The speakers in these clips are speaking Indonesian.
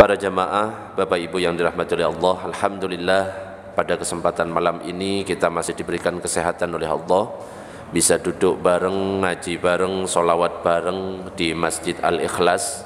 Para jamaah, Bapak Ibu yang dirahmati oleh Allah, alhamdulillah pada kesempatan malam ini kita masih diberikan kesehatan oleh Allah, bisa duduk bareng, ngaji bareng, sholawat bareng di Masjid Al-Ikhlas.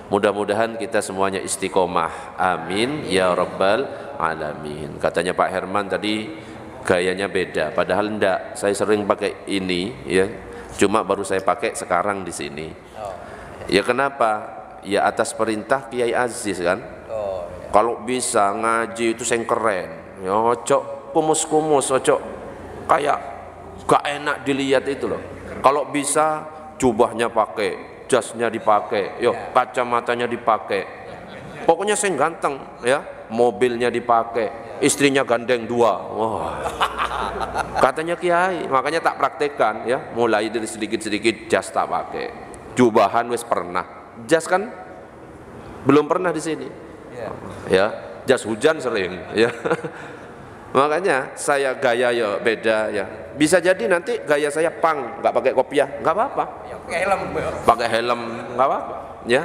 Mudah-mudahan kita semuanya istiqomah, amin ya rabbal alamin. Katanya Pak Herman tadi gayanya beda, padahal enggak, saya sering pakai ini ya, cuma baru saya pakai sekarang di sini. Ya kenapa? Ya atas perintah Kiai Aziz kan. Kalau bisa ngaji itu yang keren. Ya ojo kumus-kumus, ojo kayak gak enak dilihat itu loh. Kalau bisa jubahnya pakai, jasnya dipakai, yo kacamatanya dipakai. Pokoknya saya ganteng ya, mobilnya dipakai, istrinya gandeng 2. Wah. Katanya Kiai, makanya tak praktekkan ya, mulai dari sedikit-sedikit jas tak pakai. Jubahan wis pernah. Jas kan belum pernah di sini, ya jas hujan sering, ya. Makanya saya gaya ya beda ya. Bisa jadi nanti gaya saya pang, nggak pakai kopiah, nggak apa-apa. Ya, pakai helm, nggak apa-apa, ya.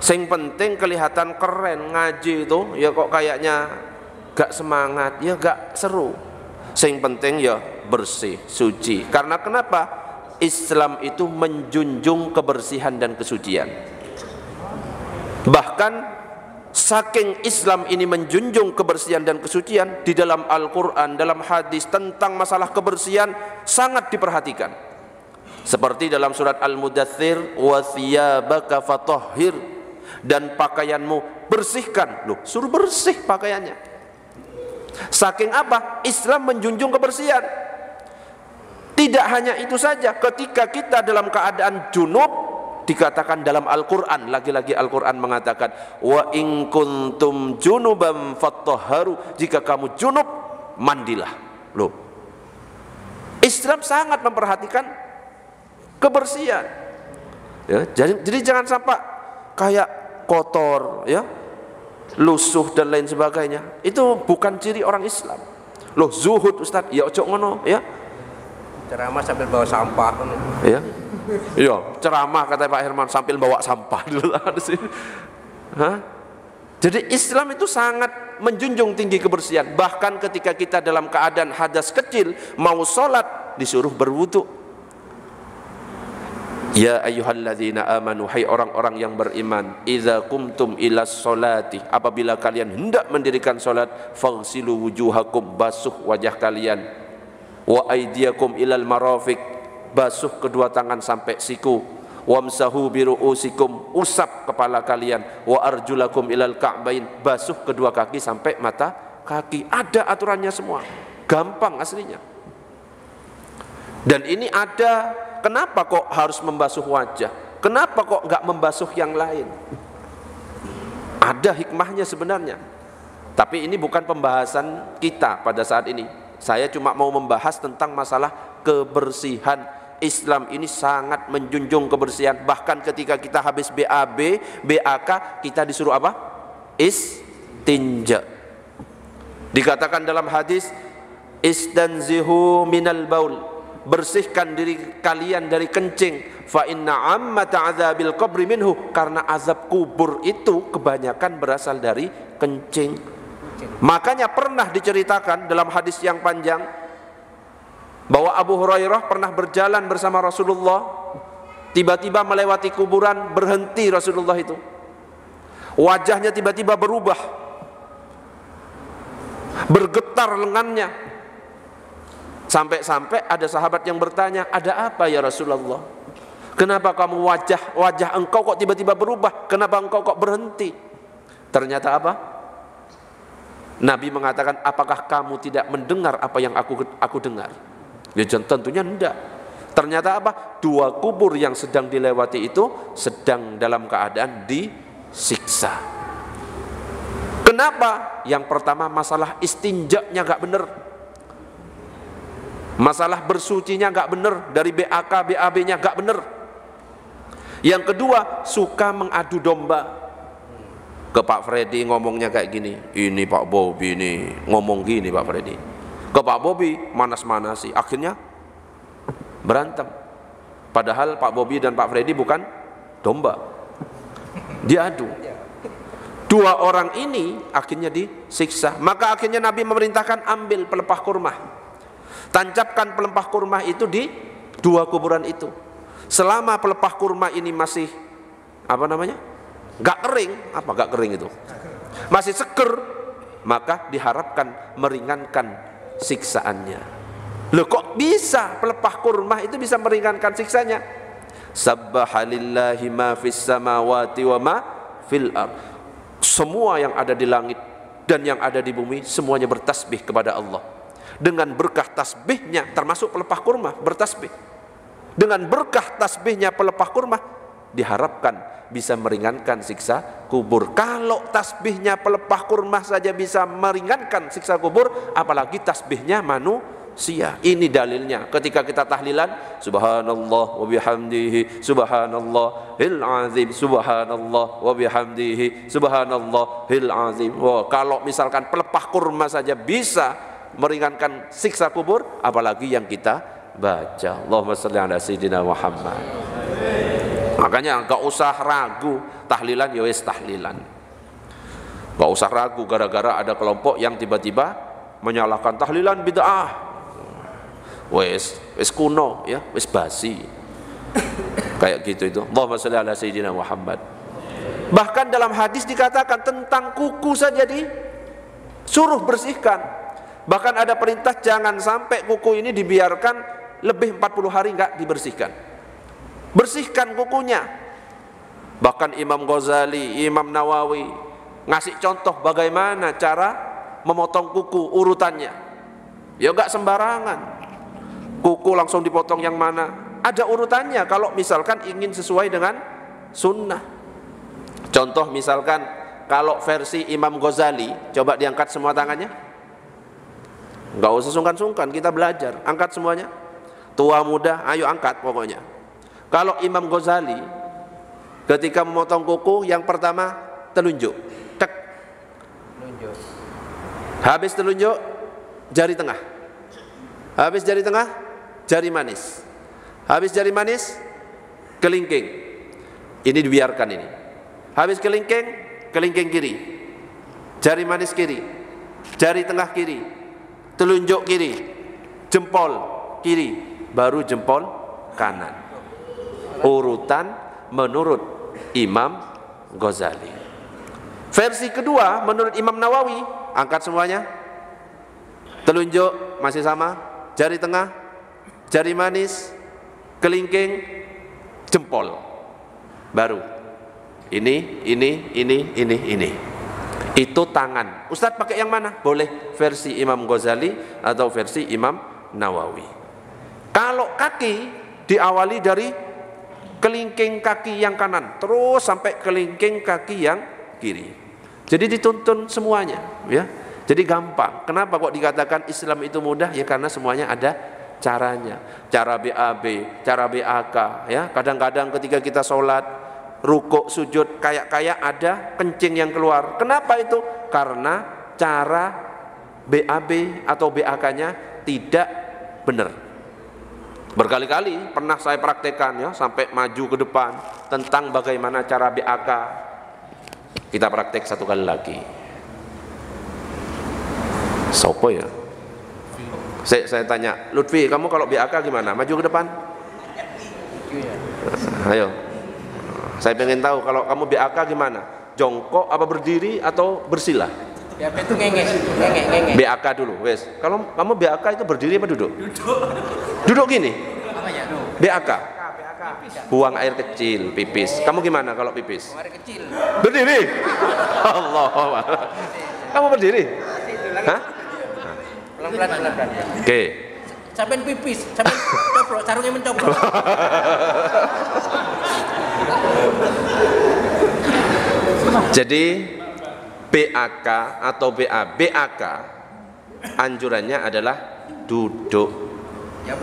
Sing penting kelihatan keren ngaji itu, ya kok kayaknya gak semangat, ya gak seru. Sing penting ya bersih, suci. Karena kenapa? Islam itu menjunjung kebersihan dan kesucian. Bahkan saking Islam ini menjunjung kebersihan dan kesucian, di dalam Al-Quran, dalam hadis tentang masalah kebersihan sangat diperhatikan. Seperti dalam surat Al-Mudaththir, wa thiyabaka fatahhir, dan pakaianmu bersihkan. Loh, suruh bersih pakaiannya. Saking apa? Islam menjunjung kebersihan. Tidak hanya itu saja, ketika kita dalam keadaan junub, dikatakan dalam Al-Quran, lagi-lagi Al-Quran mengatakan, wa in kuntum junuban fattahharu, jika kamu junub, mandilah. Loh, Islam sangat memperhatikan kebersihan ya, jadi jangan sampai kayak kotor ya, lusuh dan lain sebagainya. Itu bukan ciri orang Islam. Loh, zuhud Ustaz, ya ojo ngono ya. Ceramah sambil bawa sampah. Ya. Iya, ceramah kata Pak Herman sambil bawa sampah dulu di sini. Hah? Jadi Islam itu sangat menjunjung tinggi kebersihan. Bahkan ketika kita dalam keadaan hadas kecil mau sholat disuruh berwudu. Ya ayyuhalladzina amanu, hai orang-orang yang beriman, idza qumtum ilas sholati, apabila kalian hendak mendirikan sholat, faghsilu wujuhakum, basuh wajah kalian, wa aydiyakum ilal marafiq, basuh kedua tangan sampai siku, wamsahu biru'usikum, usap kepala kalian, wa arjulakum ilal ka'bain, basuh kedua kaki sampai mata kaki. Ada aturannya semua, gampang aslinya. Dan ini ada, kenapa kok harus membasuh wajah? Kenapa kok nggak membasuh yang lain? Ada hikmahnya sebenarnya. Tapi ini bukan pembahasan kita pada saat ini. Saya cuma mau membahas tentang masalah kebersihan. Islam ini sangat menjunjung kebersihan. Bahkan ketika kita habis BAB, BAK, kita disuruh apa? Istinja. Dikatakan dalam hadis, istanzihu minal baul, bersihkan diri kalian dari kencing, fa inna ammata azabil qabri minhu, karena azab kubur itu kebanyakan berasal dari kencing. Makanya pernah diceritakan dalam hadis yang panjang bahwa Abu Hurairah pernah berjalan bersama Rasulullah, tiba-tiba melewati kuburan, berhenti Rasulullah itu, wajahnya tiba-tiba berubah, bergetar lengannya, sampai-sampai ada sahabat yang bertanya, ada apa ya Rasulullah? Kenapa kamu wajah engkau kok tiba-tiba berubah? Kenapa engkau kok berhenti? Ternyata apa? Nabi mengatakan, apakah kamu tidak mendengar apa yang aku dengar? Ya tentunya tidak. Ternyata apa? Dua kubur yang sedang dilewati itu sedang dalam keadaan disiksa. Kenapa? Yang pertama masalah istinjanya gak benar, masalah bersucinya gak benar, dari BAK, BAB-nya gak benar. Yang kedua, suka mengadu domba. Ke Pak Freddy ngomongnya kayak gini, ini Pak Bobi ini ngomong gini Pak Freddy. Ke Pak Bobi manas-manasi, akhirnya berantem. Padahal Pak Bobi dan Pak Freddy bukan domba, diadu. Dua orang ini akhirnya disiksa. Maka akhirnya Nabi memerintahkan ambil pelepah kurma, tancapkan pelepah kurma itu di dua kuburan itu. Selama pelepah kurma ini masih gak kering, gak kering itu, masih seger, maka diharapkan meringankan siksaannya. Loh, kok bisa pelepah kurma itu bisa meringankan siksanya? Sabbahalillahi ma fis samawati wa ma fil ardh. Semua yang ada di langit dan yang ada di bumi semuanya bertasbih kepada Allah. Dengan berkah tasbihnya, termasuk pelepah kurma bertasbih, dengan berkah tasbihnya pelepah kurma diharapkan bisa meringankan siksa kubur. Kalau tasbihnya pelepah kurma saja bisa meringankan siksa kubur, apalagi tasbihnya manusia. Ini dalilnya ketika kita tahlilan, subhanallah wa bihamdihi subhanallahil azim, subhanallah wa bihamdihi subhanallahil azim. Wah, kalau misalkan pelepah kurma saja bisa meringankan siksa kubur, apalagi yang kita baca. Allahumma shalli ala sayyidina Muhammad. Makanya enggak usah ragu, tahlilan ya wis tahlilan. Enggak usah ragu gara-gara ada kelompok yang tiba-tiba menyalahkan tahlilan bid'ah. Wes kuno ya, wes basi. Kayak gitu itu. Allahumma shalli ala sayyidina Muhammad. Bahkan dalam hadis dikatakan tentang kuku saja disuruh bersihkan. Bahkan ada perintah jangan sampai kuku ini dibiarkan lebih 40 hari enggak dibersihkan. Bersihkan kukunya. Bahkan Imam Ghazali, Imam Nawawi ngasih contoh bagaimana cara memotong kuku, urutannya. Ya enggak sembarangan. Kuku langsung dipotong yang mana? Ada urutannya kalau misalkan ingin sesuai dengan sunnah. Contoh misalkan kalau versi Imam Ghazali, coba diangkat semua tangannya. Enggak usah sungkan-sungkan, kita belajar. Angkat semuanya. Tua muda, ayo angkat pokoknya. Kalau Imam Ghazali ketika memotong kuku, yang pertama telunjuk. Tek. Habis telunjuk, jari tengah. Habis jari tengah, jari manis. Habis jari manis, kelingking. Ini dibiarkan ini. Habis kelingking, kelingking kiri. Jari manis kiri. Jari tengah kiri. Telunjuk kiri. Jempol kiri. Baru jempol kanan. Urutan menurut Imam Ghazali. Versi kedua menurut Imam Nawawi, angkat semuanya. Telunjuk masih sama. Jari tengah, jari manis, kelingking, jempol. Baru ini. Itu tangan. Ustadz pakai yang mana? Boleh versi Imam Ghazali atau versi Imam Nawawi. Kalau kaki diawali dari kelingking kaki yang kanan terus sampai kelingking kaki yang kiri. Jadi dituntun semuanya, ya. Jadi gampang. Kenapa kok dikatakan Islam itu mudah? Ya karena semuanya ada caranya. Cara BAB, cara BAK, ya. Kadang-kadang ketika kita sholat, rukuk, sujud, kayak ada kencing yang keluar. Kenapa itu? Karena cara BAB atau BAK-nya tidak benar. Berkali-kali pernah saya praktekkan, ya, sampai maju ke depan tentang bagaimana cara BAK. Kita praktek satu kali lagi. Sopo ya? Saya tanya, Lutfi, kamu kalau BAK gimana? Maju ke depan? Ayo. Saya pengen tahu kalau kamu BAK gimana? Jongkok apa berdiri atau bersila? BAK itu ngenge. BAK dulu, wes. Kalau kamu BAK itu berdiri apa duduk? Duduk gini. BAK. Buang air kecil, pipis. Kamu gimana kalau pipis? Buang air kecil. Berdiri. Allah. Kamu berdiri? Hah? Pelan-pelan. Oke. Sampai pipis, sampai coplok, sarungnya mencoplok. Jadi BAK atau BAK anjurannya adalah duduk.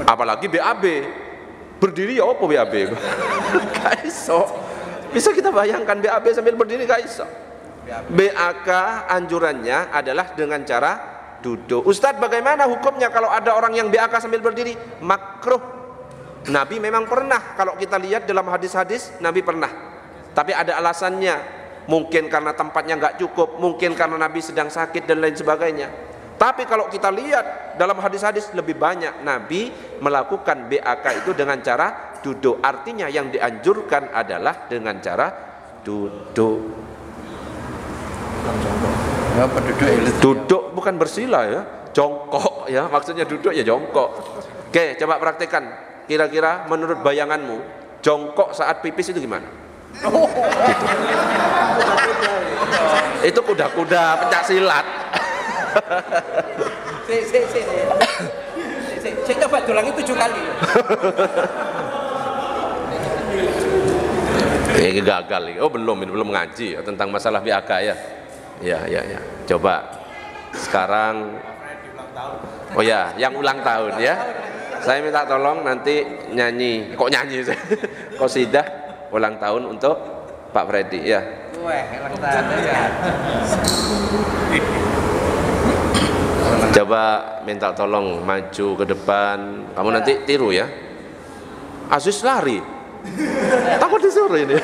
Apalagi BAB. Berdiri ya apa BAB? Gak iso. Bisa kita bayangkan BAB sambil berdiri gak iso. BAK anjurannya adalah dengan cara duduk. Ustadz, bagaimana hukumnya kalau ada orang yang BAK sambil berdiri? Makruh. Nabi memang pernah, kalau kita lihat dalam hadis-hadis Nabi pernah. Tapi ada alasannya. mungkin karena tempatnya nggak cukup, mungkin karena Nabi sedang sakit dan lain sebagainya. Tapi kalau kita lihat dalam hadis-hadis lebih banyak Nabi melakukan BAK itu dengan cara duduk. Artinya yang dianjurkan adalah dengan cara duduk. Duduk bukan bersila ya, jongkok ya, maksudnya duduk ya jongkok. Oke, coba praktekkan. Kira-kira menurut bayanganmu jongkok saat pipis itu gimana? Gitu. Itu kuda-kuda pencak silat. Saya coba ulangi 7 kali. Ini gagal. Oh belum, ini belum ngaji ya, tentang masalah BAK ya. Ya. Coba sekarang. Oh ya, yang ulang tahun ya. Saya minta tolong nanti nyanyi. Kok nyanyi? Qasidah ulang tahun untuk Pak Freddy ya. Ulang tahun ya. Coba minta tolong maju ke depan. Kamu nanti tiru ya. Aziz lari. Takut disuruh ini.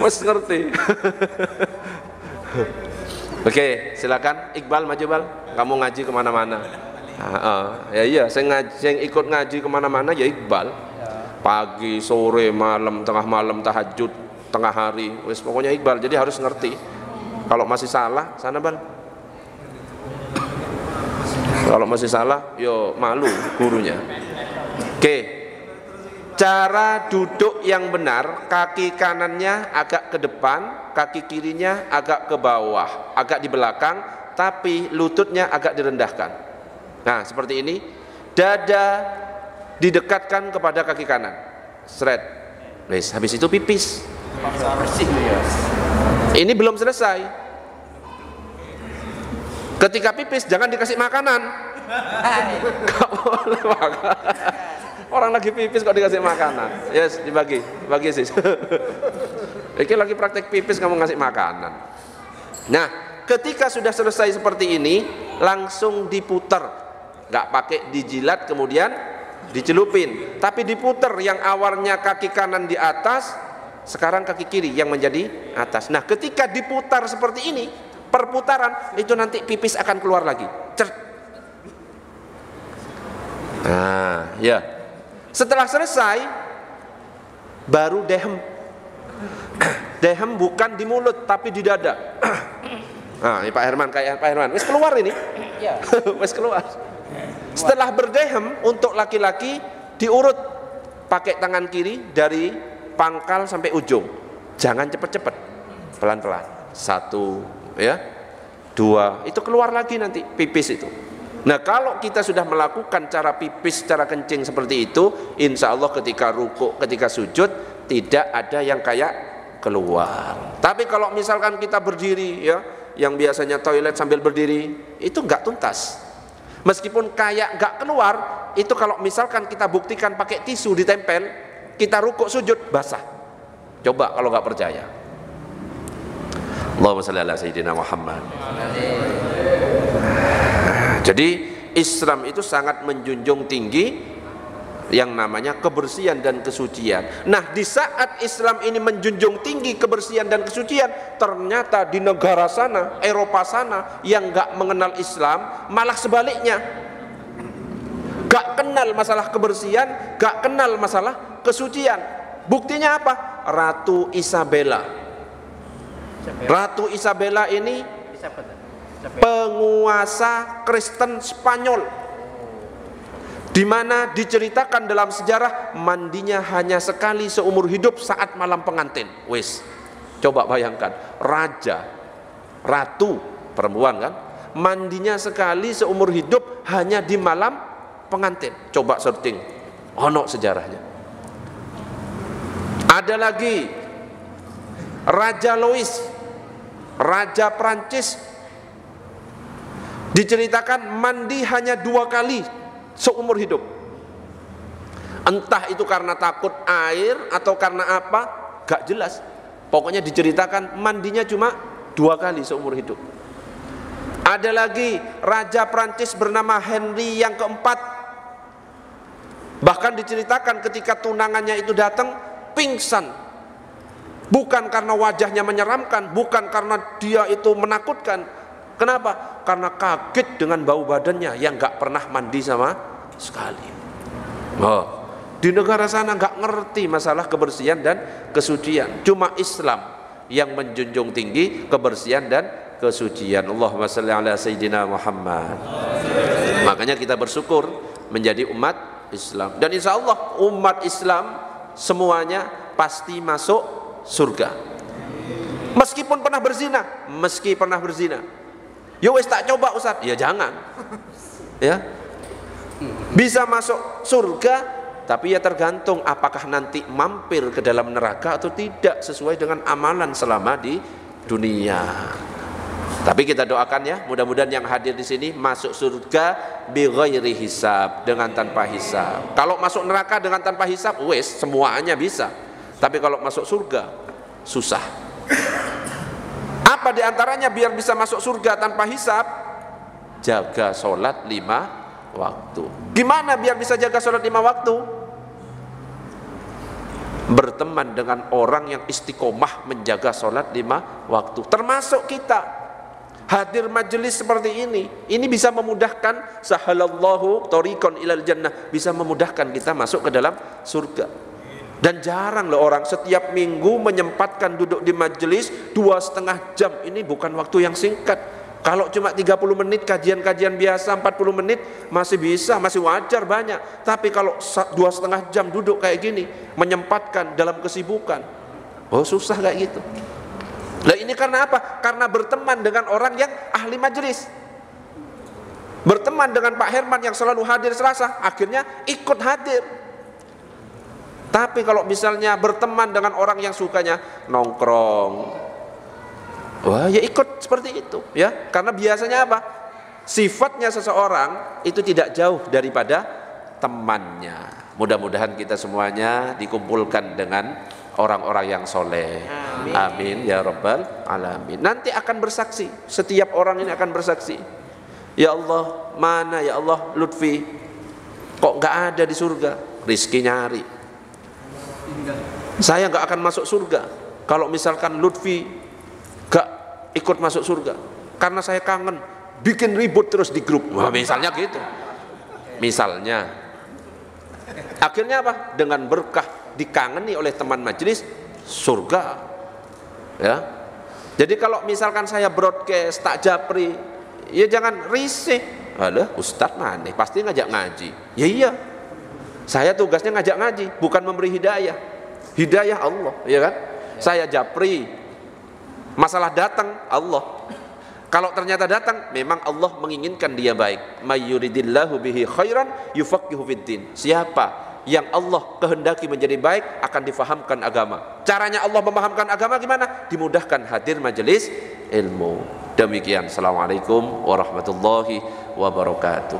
Mas ngerti. Oke, silakan Iqbal maju Bal. Kamu ngaji kemana-mana. Ya iya, saya ikut ngaji kemana-mana ya Iqbal. Pagi, sore, malam, tengah malam, tahajud, tengah hari. Wes pokoknya Iqbal. Jadi harus ngerti. Kalau masih salah, sana Bal. Kalau masih salah, yo malu gurunya. Oke. Cara duduk yang benar, kaki kanannya agak ke depan, kaki kirinya agak ke bawah, agak di belakang, tapi lututnya agak direndahkan. Nah, seperti ini. Dada didekatkan kepada kaki kanan. Seret. Wes, habis itu pipis. Ini belum selesai. Ketika pipis jangan dikasih makanan. Gak boleh makan. Orang lagi pipis kok dikasih makanan. Yes, dibagi sih. Ini lagi praktek pipis kamu ngasih makanan. Nah, ketika sudah selesai seperti ini, langsung diputar. Gak pakai dijilat kemudian dicelupin, tapi diputar. Yang awalnya kaki kanan di atas, sekarang kaki kiri yang menjadi atas. Nah, ketika diputar seperti ini, perputaran itu nanti pipis akan keluar lagi. Nah, ya. Setelah selesai, baru dehem. Dehem bukan di mulut, tapi di dada. Nah, ini Pak Herman, kayak Pak Herman. Wes keluar ini. Wes keluar. Setelah berdehem untuk laki-laki diurut pakai tangan kiri dari pangkal sampai ujung. Jangan cepet-cepet, pelan-pelan. 1, ya, 2, itu keluar lagi nanti pipis itu. Nah, kalau kita sudah melakukan cara pipis, cara kencing seperti itu, insya Allah ketika rukuk, ketika sujud tidak ada yang kayak keluar. Tapi kalau misalkan kita berdiri, ya, yang biasanya toilet sambil berdiri, itu nggak tuntas. Meskipun kayak nggak keluar, itu kalau misalkan kita buktikan pakai tisu ditempel, kita rukuk sujud basah. Coba kalau nggak percaya. Allahumma shalli ala sayyidina Muhammad. Jadi Islam itu sangat menjunjung tinggi yang namanya kebersihan dan kesucian. Nah, di saat Islam ini menjunjung tinggi kebersihan dan kesucian, ternyata di negara sana, Eropa sana, yang nggak mengenal Islam malah sebaliknya, gak kenal masalah kebersihan, gak kenal masalah kesucian. Buktinya apa? Ratu Isabella. Ratu Isabella ini penguasa Kristen Spanyol, di mana diceritakan dalam sejarah mandinya hanya sekali seumur hidup saat malam pengantin. Wes, coba bayangkan, raja, ratu, perempuan kan, mandinya sekali seumur hidup hanya di malam pengantin. Coba searching, ono sejarahnya. Ada lagi Raja Louis, Raja Prancis, diceritakan mandi hanya 2 kali seumur hidup. Entah itu karena takut air atau karena apa, gak jelas. Pokoknya diceritakan mandinya cuma 2 kali seumur hidup. Ada lagi Raja Prancis bernama Henry yang keempat. Bahkan diceritakan ketika tunangannya itu datang, pingsan. Bukan karena wajahnya menyeramkan, bukan karena dia itu menakutkan. Kenapa? Karena kaget dengan bau badannya yang nggak pernah mandi sama sekali. Oh, di negara sana nggak ngerti masalah kebersihan dan kesucian. Cuma Islam yang menjunjung tinggi kebersihan dan kesucian. Allahumma shalli ala sayyidina Muhammad. Makanya kita bersyukur menjadi umat Islam. Dan insya Allah umat Islam semuanya pasti masuk surga. Meskipun pernah berzina, meski pernah berzina. Ya wes tak coba Ustaz. Ya jangan. Ya. Bisa masuk surga, tapi ya tergantung apakah nanti mampir ke dalam neraka atau tidak sesuai dengan amalan selama di dunia. Tapi kita doakan ya, mudah-mudahan yang hadir di sini masuk surga bi ghairi hisab, dengan tanpa hisab. Kalau masuk neraka dengan tanpa hisab, wes semuanya bisa. Tapi kalau masuk surga susah. Apa diantaranya biar bisa masuk surga tanpa hisab? Jaga sholat 5 waktu. Gimana biar bisa jaga sholat 5 waktu? Berteman dengan orang yang istiqomah menjaga sholat 5 waktu. Termasuk kita hadir majelis seperti ini bisa memudahkan, sahalallahu thoriqan ilal jannah, bisa memudahkan kita masuk ke dalam surga. Dan jarang loh orang setiap minggu menyempatkan duduk di majelis 2,5 jam. Ini bukan waktu yang singkat. Kalau cuma 30 menit kajian-kajian biasa 40 menit masih bisa, masih wajar banyak. Tapi kalau 2,5 jam duduk kayak gini, menyempatkan dalam kesibukan, oh susah kayak gitu. Nah ini karena apa? Karena berteman dengan orang yang ahli majelis. Berteman dengan Pak Herman yang selalu hadir Selasa, akhirnya ikut hadir. Tapi kalau misalnya berteman dengan orang yang sukanya nongkrong, wah ya ikut seperti itu ya. Karena biasanya apa? Sifatnya seseorang itu tidak jauh daripada temannya. Mudah-mudahan kita semuanya dikumpulkan dengan orang-orang yang soleh. Amin. Amin ya rabbal alamin. Nanti akan bersaksi, setiap orang ini akan bersaksi. Ya Allah, mana ya Allah Lutfi? Kok nggak ada di surga? Rizki nyari. Saya nggak akan masuk surga kalau misalkan Lutfi gak ikut masuk surga, karena saya kangen, bikin ribut terus di grup. Wah, misalnya gitu. Misalnya, akhirnya apa? Dengan berkah dikangeni oleh teman majelis, surga. Ya. Jadi kalau misalkan saya broadcast tak japri, ya jangan risih. Alah, Ustadz mana? Pasti ngajak ngaji. Ya iya. Saya tugasnya ngajak ngaji, bukan memberi hidayah. Hidayah Allah, ya kan? Saya japri. Masalah datang Allah. Kalau ternyata datang, memang Allah menginginkan dia baik. May yuridillahu bihi khairan yufaqihu fiddin. Siapa yang Allah kehendaki menjadi baik akan difahamkan agama. Caranya Allah memahamkan agama gimana? Dimudahkan hadir majelis ilmu. Demikian. Assalamualaikum warahmatullahi wabarakatuh.